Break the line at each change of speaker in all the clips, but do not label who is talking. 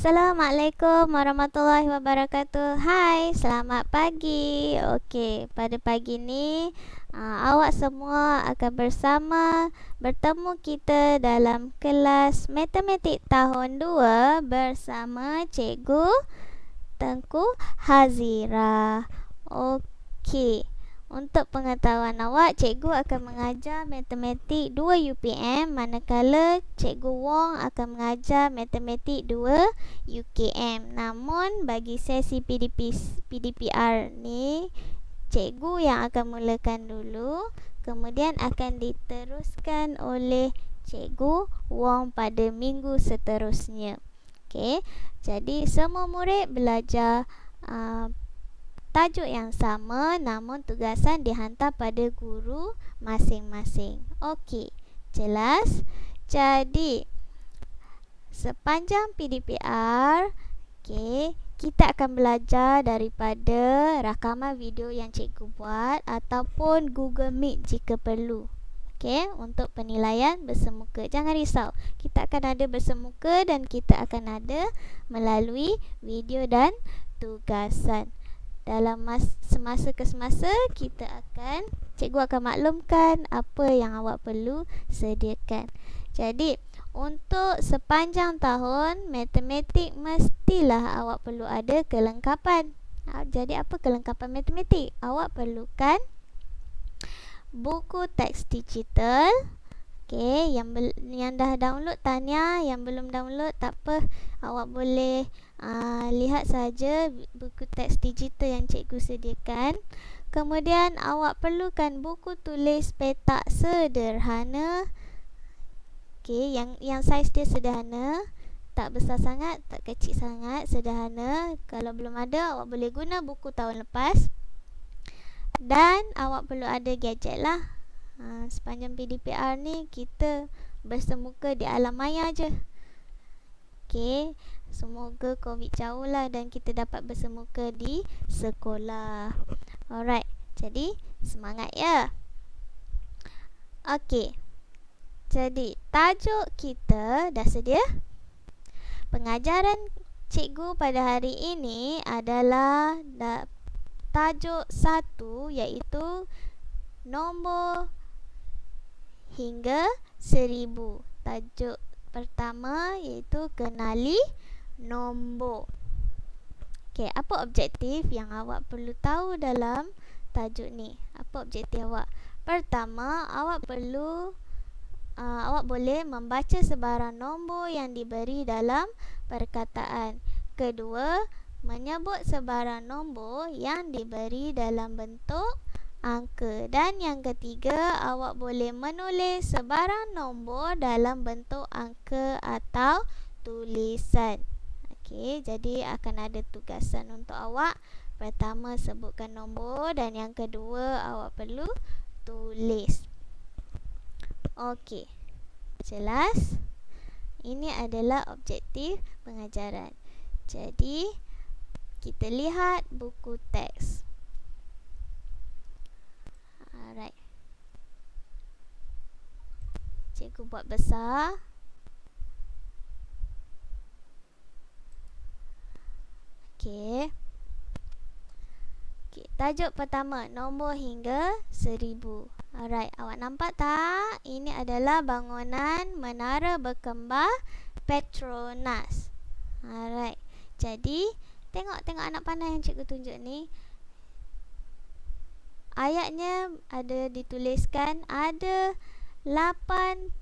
Assalamualaikum warahmatullahi wabarakatuh. Hai, selamat pagi. Okey, pada pagi ni awak semua akan bertemu kita dalam kelas matematik tahun 2 bersama Cikgu Tengku Hazira. Okey. Untuk pengetahuan awak, cikgu akan mengajar matematik 2 UPM, manakala Cikgu Wong akan mengajar matematik 2 UKM. Namun bagi sesi PDPR ni, cikgu yang akan mulakan dulu, kemudian akan diteruskan oleh Cikgu Wong pada minggu seterusnya. Okey, jadi semua murid belajar tajuk yang sama, namun tugasan dihantar pada guru masing-masing. Okey, jelas? Jadi, sepanjang PDPR, kita akan belajar daripada rakaman video yang cikgu buat ataupun Google Meet jika perlu. Untuk penilaian bersemuka. Jangan risau, kita akan ada bersemuka dan kita akan ada melalui video dan tugasan. Dalam semasa ke semasa, cikgu akan maklumkan apa yang awak perlu sediakan. Jadi, untuk sepanjang tahun matematik mestilah awak perlu ada kelengkapan. Jadi, apa kelengkapan matematik? Awak perlukan buku teks digital. Yang dah download tahniah, yang belum download tak apa, awak boleh lihat saja buku teks digital yang cikgu sediakan. Kemudian awak perlukan buku tulis petak sederhana. Yang saiz dia sederhana, tak besar sangat, tak kecil sangat, sederhana. Kalau belum ada, awak boleh guna buku tahun lepas. Dan awak perlu ada gadget lah. Sepanjang PDPR ni kita bersemuka di alam maya je. Semoga COVID jauh lah dan kita dapat bersemuka di sekolah. Alright, jadi semangat ya. Jadi tajuk kita dah sedia? Pengajaran cikgu pada hari ini adalah tajuk 1, iaitu nombor hingga 1000. Tajuk pertama iaitu kenali nombor. Apa objektif yang awak perlu tahu dalam tajuk ni? Apa objektif awak? Pertama, awak boleh membaca sebarang nombor yang diberi dalam perkataan. Kedua, menyebut sebarang nombor yang diberi dalam bentuk angka. Dan yang ketiga, awak boleh menulis sebarang nombor dalam bentuk angka atau tulisan. Jadi akan ada tugasan untuk awak. Pertama, sebutkan nombor, dan yang kedua, awak perlu tulis. Jelas? Ini adalah objektif pengajaran. Jadi, kita lihat buku teks. Alright. Cikgu buat besar. Tajuk pertama, nombor hingga 1000. Alright, awak nampak tak? Ini adalah bangunan Menara Berkembar Petronas. Alright. Jadi, tengok anak panah yang cikgu tunjuk ni. Ayatnya ada dituliskan ada 88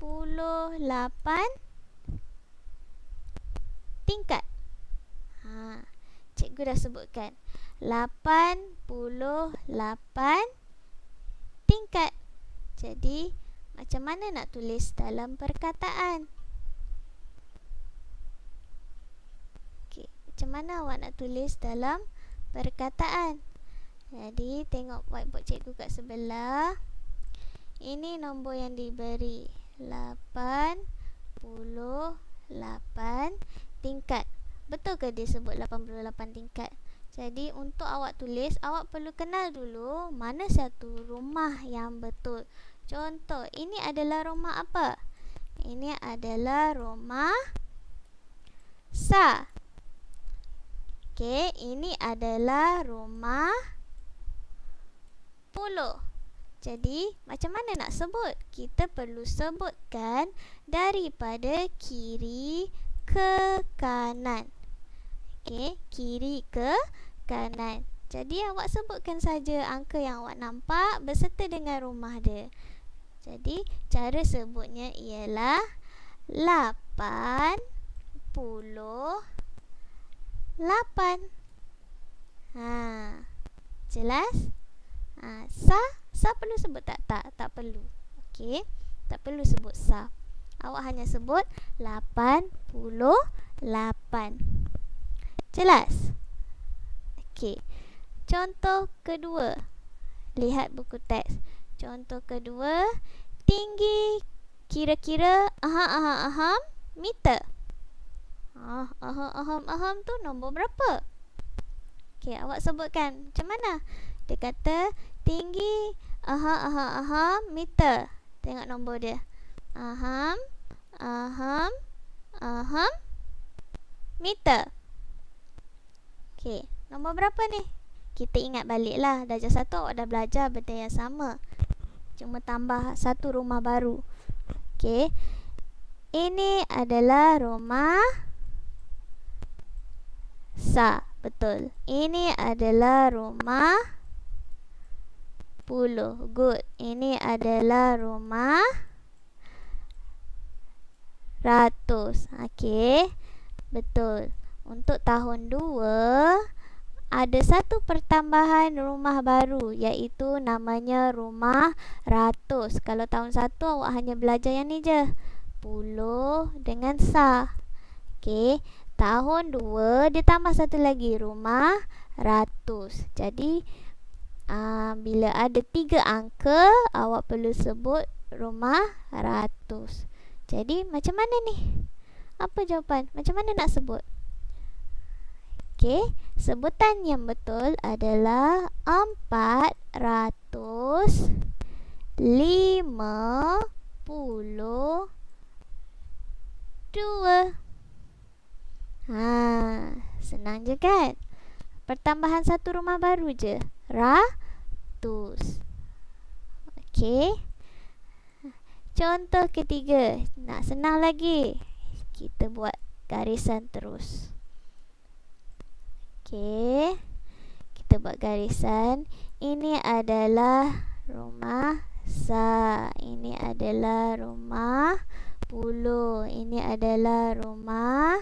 tingkat. Cikgu dah sebutkan 88 tingkat. Jadi, macam mana nak tulis dalam perkataan? Macam mana awak nak tulis dalam perkataan? Jadi, tengok whiteboard cikgu kat sebelah. Ini nombor yang diberi, 88 tingkat. Betul ke dia sebut 88 tingkat? Jadi, untuk awak tulis, awak perlu kenal dulu mana satu rumah yang betul. Contoh, ini adalah rumah apa? Ini adalah rumah Sa. Okey, ini adalah rumah puluh. Jadi, macam mana nak sebut? Kita perlu sebutkan daripada kiri ke kanan. Okey, kiri ke kanan. Jadi, awak sebutkan saja angka yang awak nampak beserta dengan rumah dia. Jadi, cara sebutnya ialah 88. Jelas? Sa perlu sebut tak? Tak perlu. Okey, tak perlu sebut sa. Awak hanya sebut 88. Jelas? Okey. Contoh kedua. Lihat buku teks. Contoh kedua, tinggi kira-kira meter. Aham tu nombor berapa? Okey, awak sebutkan. Macam mana? Dia kata tinggi meter. Tengok nombor dia. Aham meter. Okey, nombor berapa ni? Kita ingat baliklah. Darjah 1 awak dah belajar benda yang sama. Cuma tambah satu rumah baru. Okey. Ini adalah rumah Sa. Betul. Ini adalah rumah puluh. Good. Ini adalah rumah ratus. Okey. Betul. Untuk tahun 2 ada satu pertambahan rumah baru, iaitu namanya rumah ratus. Kalau tahun 1 awak hanya belajar yang ni je, puluh dengan sa. Okey, tahun 2 dia tambah satu lagi, rumah ratus. Jadi bila ada 3 angka, awak perlu sebut rumah ratus. Jadi macam mana ni? Apa jawapan? Macam mana nak sebut? Okey, sebutan yang betul adalah 452. Senang je kan? Pertambahan satu rumah baru je, ratus. Okey. Contoh ketiga, nak senang lagi. Kita buat garisan terus. Okey, kita buat garisan. Ini adalah rumah Sa. Ini adalah rumah puluh. Ini adalah rumah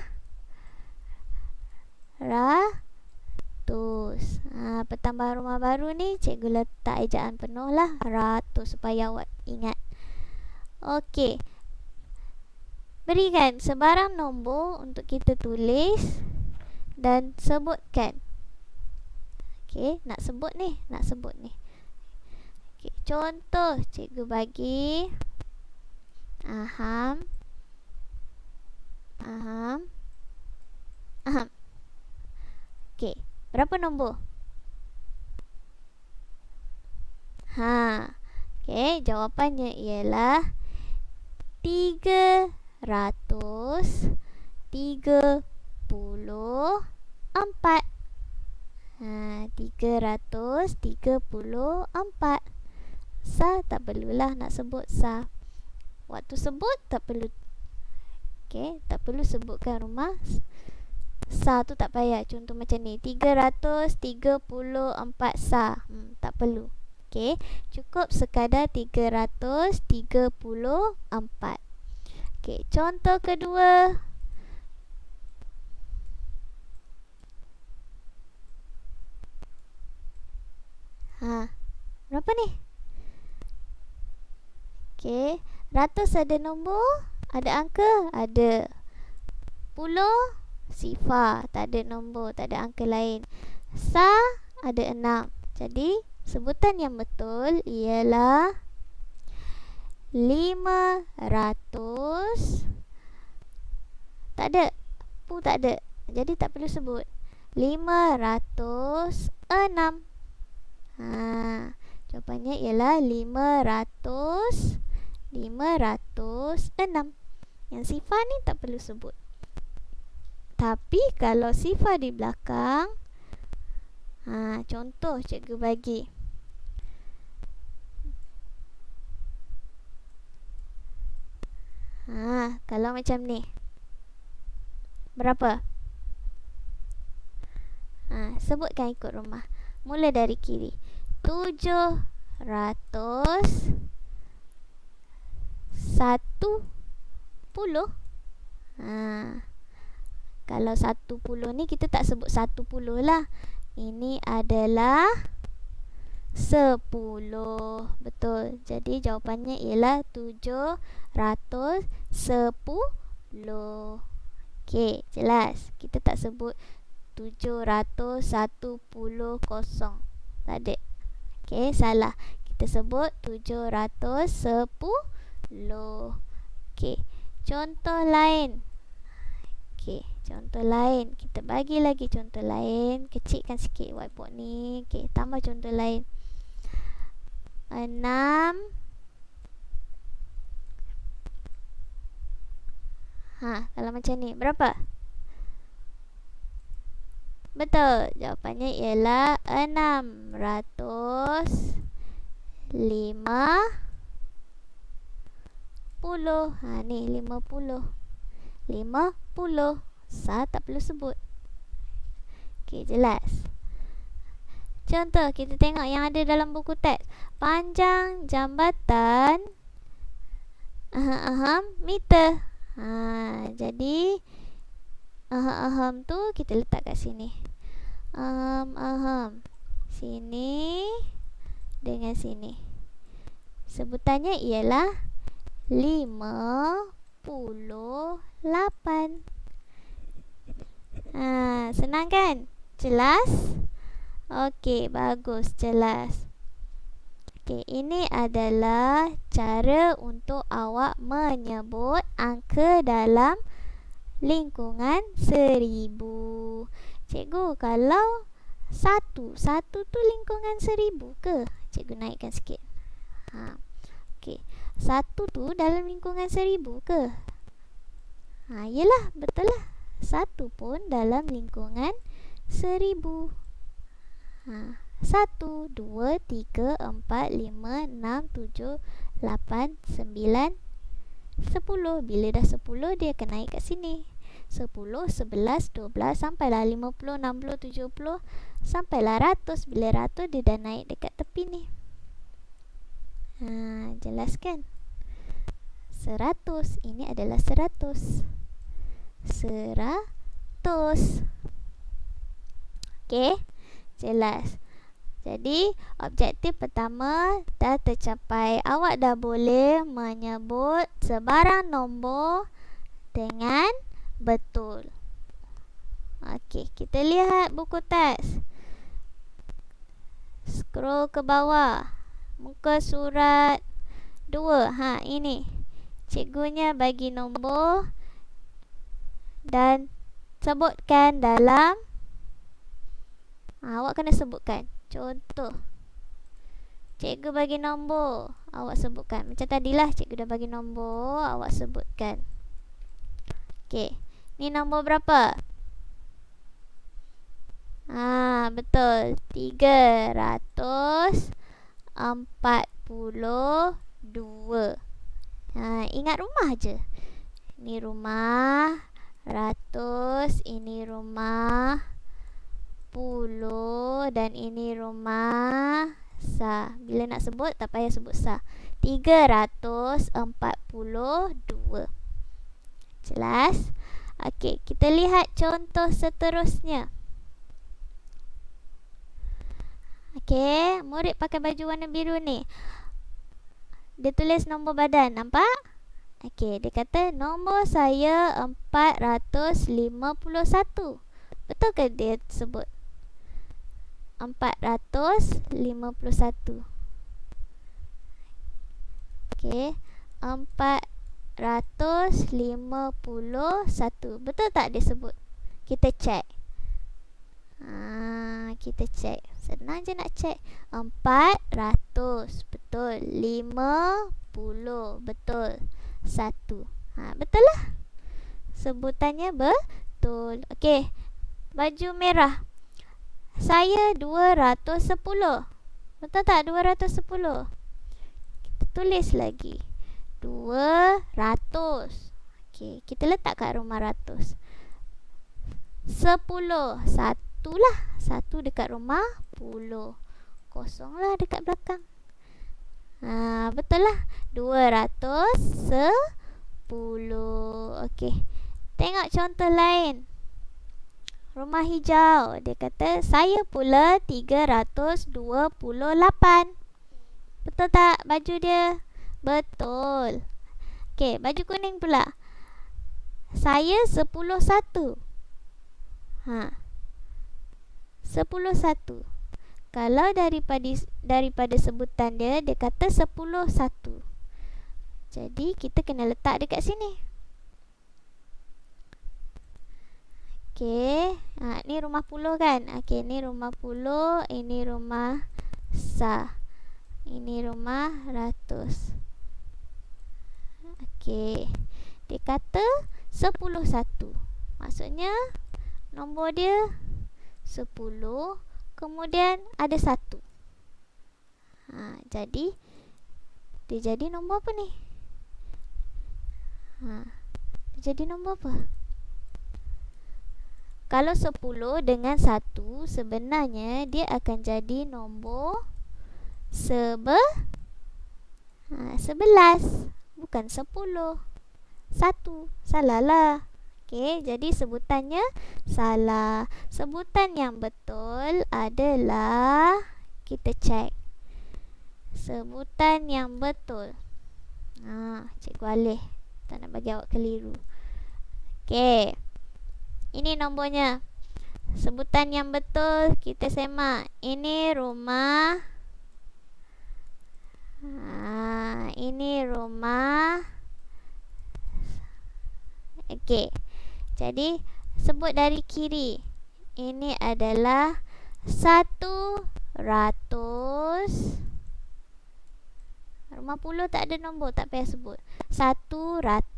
ratus. Pertambahan rumah baru ni cikgu letak ejaan penuh lah, ratus, supaya awak ingat. Okey, berikan sebarang nombor untuk kita tulis dan sebutkan. Okey, nak sebut ni. Okey, contoh cikgu bagi aham. Okey, berapa nombor? Okey, jawapannya ialah 334. 334. Sa tak perlulah nak sebut sa. Waktu sebut tak perlu. Okey, tak perlu sebutkan rumah sa tu, tak payah. Contoh macam ni, 334 sa. Tak perlu. Okey, cukup sekadar 334. Okey, contoh kedua. Berapa ni? Okey, ratus ada nombor, ada angka, ada. Puluh sifar, tak ada nombor, tak ada angka lain. Sa ada 6. Jadi sebutan yang betul ialah 500. Tak ada. Tak ada. Jadi tak perlu sebut. 506. Jawapannya ialah 506. Yang sifar ni tak perlu sebut. Tapi kalau sifar di belakang, contoh cikgu bagi. Kalau macam ni, berapa? Sebutkan ikut rumah. Mula dari kiri. 710. Kalau 10 ni kita tak sebut 10 lah. Ini adalah 10. Betul. Jadi jawapannya ialah 710. Okey, jelas. Kita tak sebut 710 kosong. Tak ada. Okey, salah. Kita sebut 710. Okey, contoh lain. Okey, contoh lain. Kita bagi lagi contoh lain. Kecilkan sikit whiteboard ni. Okey, tambah contoh lain. 6. Kalau macam ni, berapa? Betul. Jawapannya ialah 650. Ni 50. 50. Tak perlu sebut. Okey, jelas. Contoh, kita tengok yang ada dalam buku teks. Panjang jambatan meter. Jadi tu kita letak kat sini. Sini dengan sini. Sebutannya ialah 58. Senang kan? Jelas? Okey, bagus, jelas. Okey, ini adalah cara untuk awak menyebut angka dalam lingkungan 1000. Cikgu, kalau 1 tu lingkungan 1000 ke? Cikgu naikkan sikit. Okey, 1 tu dalam lingkungan 1000 ke? Yelah, betul lah. 1 pun dalam lingkungan 1000. 1, 2, 3, 4, 5, 6, 7, 8, 9, 10. Bila dah 10, dia akan naik kat sini. 10, 11, 12, sampailah 50, 60, 70, sampailah 100. Bila 100, dia dah naik dekat tepi ni. Jelas kan? 100. Ini adalah 100. 100. Okey, jelas. Jadi, objektif pertama dah tercapai. Awak dah boleh menyebut sebarang nombor dengan betul. Okey, kita lihat buku teks. Scroll ke bawah. Muka surat 2. Ini. Cikgunya bagi nombor dan sebutkan dalam. Awak kena sebutkan. Contoh, cikgu bagi nombor, awak sebutkan. Macam tadilah, cikgu dah bagi nombor, awak sebutkan. Okey, ni nombor berapa? Betul, 342. Ingat rumah je. Ini rumah, ratus, ini rumah, puluh, dan ini rumah sah. Bila nak sebut, tak payah sebut sah. 342. Jelas? Okey, kita lihat contoh seterusnya. Okey, murid pakai baju warna biru ni. Dia tulis nombor badan, nampak? Okey, dia kata nombor saya 451. Betul ke dia sebut 451? Okey, 451. Betul tak dia sebut? Kita cek. Kita cek. Senang je nak cek. 400. Betul. 50. Betul. 1. Betul lah. Sebutannya betul. Betul. Okey. Baju merah. Saya 210. Betul tak 210? Kita tulis lagi. 200. Okey, kita letak kat rumah ratus. 10. Satu lah. Satu dekat rumah puluh. Kosong lah dekat belakang. Betul lah. 210. Okey. Tengok contoh lain. Rumah hijau. Dia kata saya pula 328. Betul tak baju dia? Betul. Okey, baju kuning pula. Saya 11. 11. Kalau daripada sebutan dia kata 11. Jadi kita kena letak dekat sini. Okey, ni rumah puluh kan? Okey, ni rumah puluh, ini rumah sah. Ini rumah ratus. Okey. Dia kata 11. Maksudnya nombor dia 10, kemudian ada 1. Jadi dia jadi nombor apa ni? Dia jadi nombor apa? Kalau 10 dengan 1 sebenarnya dia akan jadi nombor 11. Bukan 10. 1. Salah lah. Okey, jadi sebutannya salah. Sebutan yang betul adalah, kita cek. Sebutan yang betul. Cikgu Alih tak nak bagi awak keliru. Okey. Ini nombornya. Sebutan yang betul kita semak. Ini rumah. Ini rumah. Okey. Jadi sebut dari kiri. Ini adalah 100. Rumah puluh tak ada nombor, tak payah sebut. 101.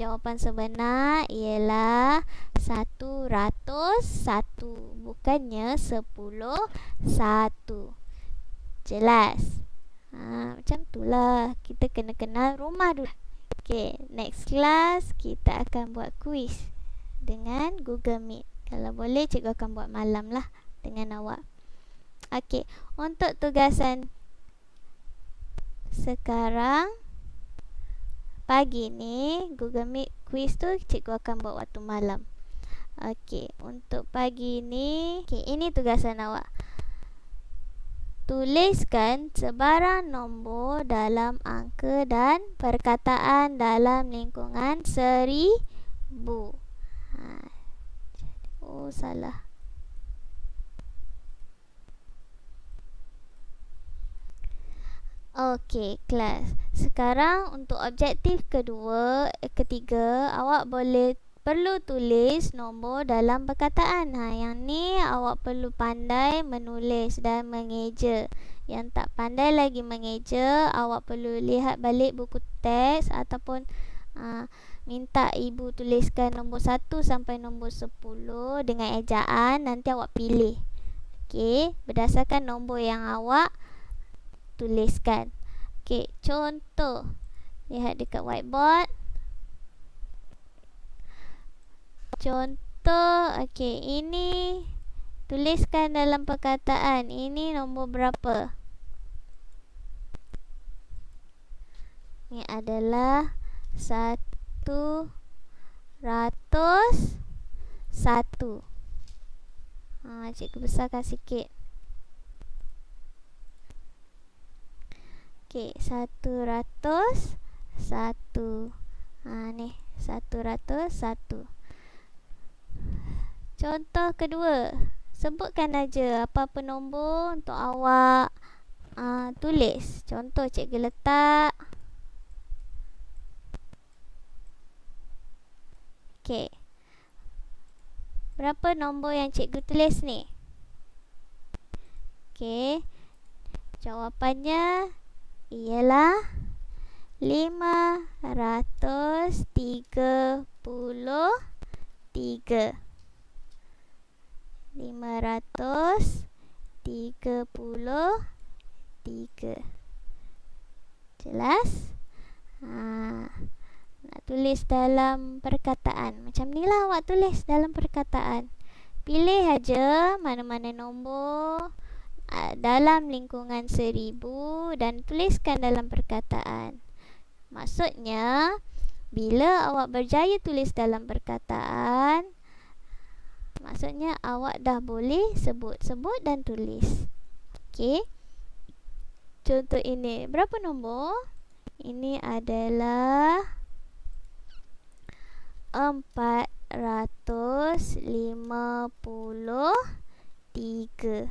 Jawapan sebenar ialah 101. Bukannya 10. Jelas? Macam itulah. Kita kena kenal rumah dulu. Okay, next class kita akan buat quiz dengan Google Meet. Kalau boleh cikgu akan buat malam lah dengan awak. Okay, untuk tugasan sekarang pagi ni Google Meet quiz tu cikgu akan buat waktu malam. Okay, untuk pagi ni, okay, ini tugasan awak. Tuliskan sebarang nombor dalam angka dan perkataan dalam lingkungan 1000. Salah. Okey, kelas. Sekarang untuk objektif ketiga, awak perlu tulis nombor dalam perkataan. Yang ni awak perlu pandai menulis dan mengeja. Yang tak pandai lagi mengeja, awak perlu lihat balik buku teks ataupun minta ibu tuliskan nombor 1 sampai nombor 10 dengan ejaan. Nanti awak pilih. Okey, berdasarkan nombor yang awak tuliskan. Okey, contoh. Lihat dekat whiteboard. Contoh, okey, ini tuliskan dalam perkataan. Ini nombor berapa? Ini adalah 101. Cikgu besarkan sikit. Okey, 101. Ni 101. Contoh kedua. Sebutkan aja apa-apa nombor untuk awak tulis. Contoh cikgu letak. Okey. Berapa nombor yang cikgu tulis ni? Okey. Jawapannya ialah 530. 533. Jelas? Nak tulis dalam perkataan. Macam ni lah awak tulis dalam perkataan. Pilih aja mana-mana nombor dalam lingkungan 1000 dan tuliskan dalam perkataan. Maksudnya, bila awak berjaya tulis dalam perkataan, maksudnya awak dah boleh sebut-sebut dan tulis. Okey. Contoh ini, berapa nombor? Ini adalah 453.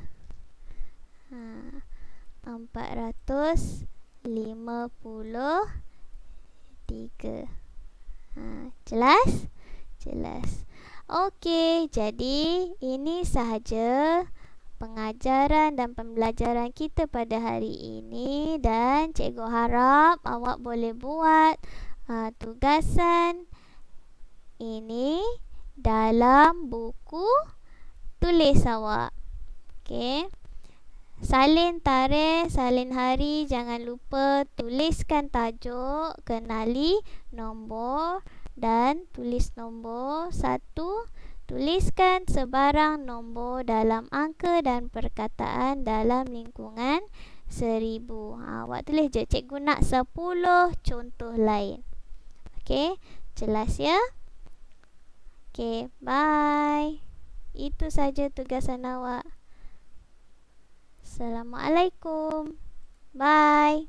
453. Jelas? Jelas. Okey, jadi ini sahaja pengajaran dan pembelajaran kita pada hari ini, dan cikgu harap awak boleh buat tugasan ini dalam buku tulis awak. Okey. Salin tarikh, salin hari, jangan lupa tuliskan tajuk, kenali nombor dan tulis nombor 1. Tuliskan sebarang nombor dalam angka dan perkataan dalam lingkungan 1000. Awak tulis je, cikgu nak 10 contoh lain. Okey, jelas ya? Okey, bye. Itu saja tugasan awak. Assalamualaikum. Bye.